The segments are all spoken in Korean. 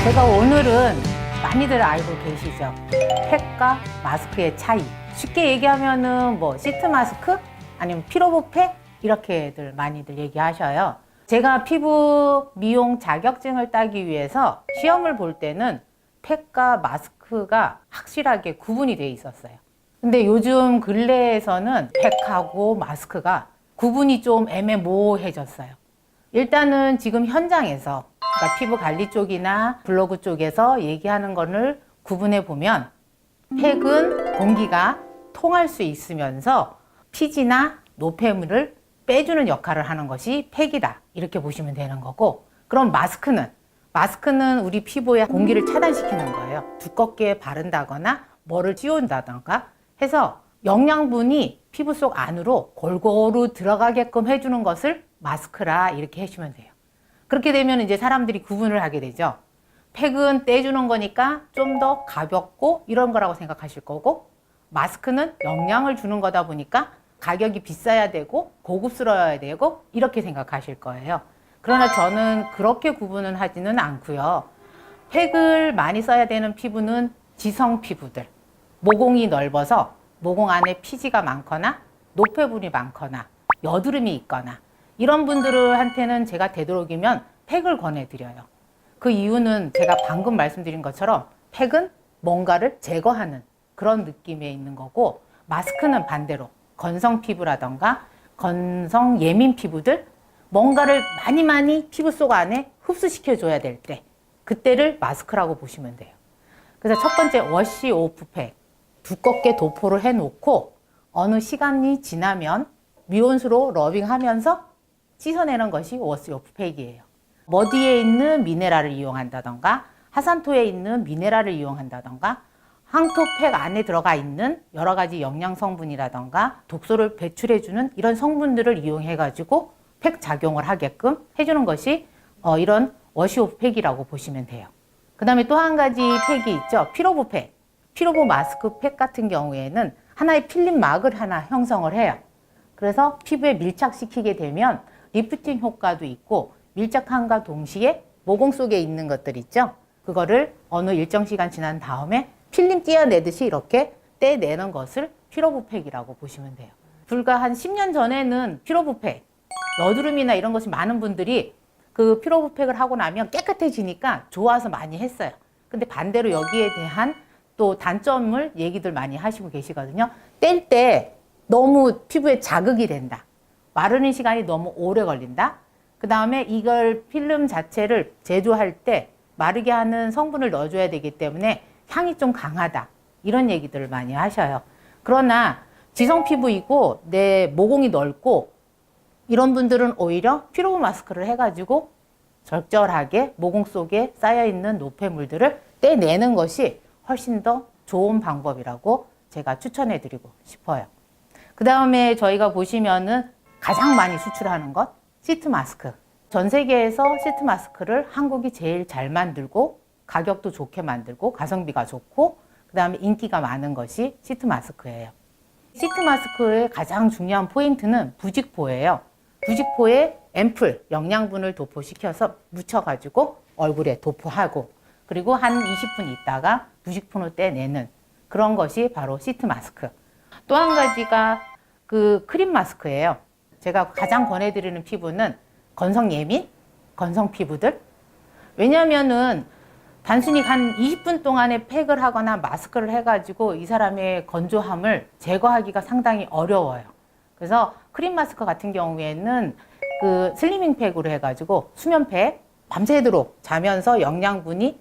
제가 오늘은 많이들 알고 계시죠? 팩과 마스크의 차이. 쉽게 얘기하면은 뭐 시트 마스크 아니면 피로부 팩 이렇게들 많이들 얘기하셔요. 제가 피부 미용 자격증을 따기 위해서 시험을 볼 때는 팩과 마스크가 확실하게 구분이 돼 있었어요. 근데 요즘 근래에서는 팩하고 마스크가 구분이 좀 애매모호해졌어요. 일단은 지금 현장에서 그러니까 피부 관리 쪽이나 블로그 쪽에서 얘기하는 거를 구분해 보면 팩은 공기가 통할 수 있으면서 피지나 노폐물을 빼주는 역할을 하는 것이 팩이다 이렇게 보시면 되는 거고, 그럼 마스크는 우리 피부에 공기를 차단시키는 거예요. 두껍게 바른다거나 뭐를 씌운다던가 해서 영양분이 피부 속 안으로 골고루 들어가게끔 해주는 것을 마스크라 이렇게 해주면 돼요. 그렇게 되면 이제 사람들이 구분을 하게 되죠. 팩은 떼주는 거니까 좀 더 가볍고 이런 거라고 생각하실 거고, 마스크는 영양을 주는 거다 보니까 가격이 비싸야 되고 고급스러워야 되고 이렇게 생각하실 거예요. 그러나 저는 그렇게 구분은 하지는 않고요. 팩을 많이 써야 되는 피부는 지성 피부들, 모공이 넓어서 모공 안에 피지가 많거나 노폐물이 많거나 여드름이 있거나 이런 분들한테는 제가 되도록이면 팩을 권해드려요. 그 이유는 제가 방금 말씀드린 것처럼 팩은 뭔가를 제거하는 그런 느낌에 있는 거고, 마스크는 반대로 건성 피부라던가 건성 예민 피부들, 뭔가를 많이 피부 속 안에 흡수시켜줘야 될 때, 그때를 마스크라고 보시면 돼요. 그래서 첫 번째 워시 오프 팩, 두껍게 도포를 해놓고 어느 시간이 지나면 미온수로 러빙하면서 씻어내는 것이 워시 오프 팩이에요. 머디에 있는 미네랄을 이용한다던가 하산토에 있는 미네랄을 이용한다던가 황토팩 안에 들어가 있는 여러 가지 영양 성분이라던가 독소를 배출해주는 이런 성분들을 이용해가지고 팩 작용을 하게끔 해주는 것이 이런 워시오프 팩이라고 보시면 돼요. 그 다음에 또 한 가지 팩이 있죠. 피로부 팩. 피로부 마스크 팩 같은 경우에는 하나의 필름막을 하나 형성을 해요. 그래서 피부에 밀착시키게 되면 리프팅 효과도 있고, 밀착함과 동시에 모공 속에 있는 것들 있죠. 그거를 어느 일정 시간 지난 다음에 필름 떼어내듯이 이렇게 떼내는 것을 피로부 팩이라고 보시면 돼요. 불과 한 10년 전에는 피로부 팩, 여드름이나 이런 것이 많은 분들이 그 피로부 팩을 하고 나면 깨끗해지니까 좋아서 많이 했어요. 근데 반대로 여기에 대한 또 단점을 얘기들 많이 하시고 계시거든요. 뗄 때 너무 피부에 자극이 된다. 마르는 시간이 너무 오래 걸린다. 그 다음에 이걸 필름 자체를 제조할 때 마르게 하는 성분을 넣어줘야 되기 때문에 향이 좀 강하다. 이런 얘기들을 많이 하셔요. 그러나 지성 피부이고 내 모공이 넓고 이런 분들은 오히려 피로부 마스크를 해가지고 적절하게 모공 속에 쌓여있는 노폐물들을 떼내는 것이 훨씬 더 좋은 방법이라고 제가 추천해드리고 싶어요. 그 다음에 저희가 보시면은 가장 많이 수출하는 것, 시트 마스크. 전 세계에서 시트 마스크를 한국이 제일 잘 만들고 가격도 좋게 만들고 가성비가 좋고 그 다음에 인기가 많은 것이 시트 마스크예요. 시트 마스크의 가장 중요한 포인트는 부직포예요. 부직포에 앰플, 영양분을 도포시켜서 묻혀가지고 얼굴에 도포하고, 그리고 한 20분 있다가 부직포를 떼내는 그런 것이 바로 시트 마스크. 또 한 가지가 그 크림 마스크예요. 제가 가장 권해드리는 피부는 건성 예민, 건성 피부들. 왜냐면은 단순히 한 20분 동안에 팩을 하거나 마스크를 해가지고 이 사람의 건조함을 제거하기가 상당히 어려워요. 그래서 크림 마스크 같은 경우에는 그 슬리밍 팩으로 해가지고 수면팩, 밤새도록 자면서 영양분이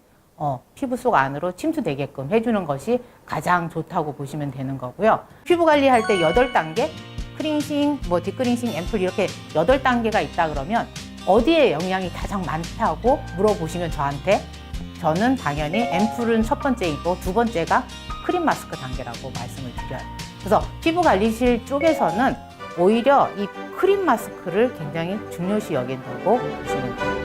피부 속 안으로 침투되게끔 해주는 것이 가장 좋다고 보시면 되는 거고요. 피부 관리할 때 8단계, 크린싱, 딥크린싱, 앰플 이렇게 8단계가 있다 그러면 어디에 영양이 가장 많다고 물어보시면 저는 당연히 앰플은 첫 번째이고 두 번째가 크림 마스크 단계라고 말씀을 드려요. 그래서 피부 관리실 쪽에서는 오히려 이 크림 마스크를 굉장히 중요시 여긴다고 보시면 돼요.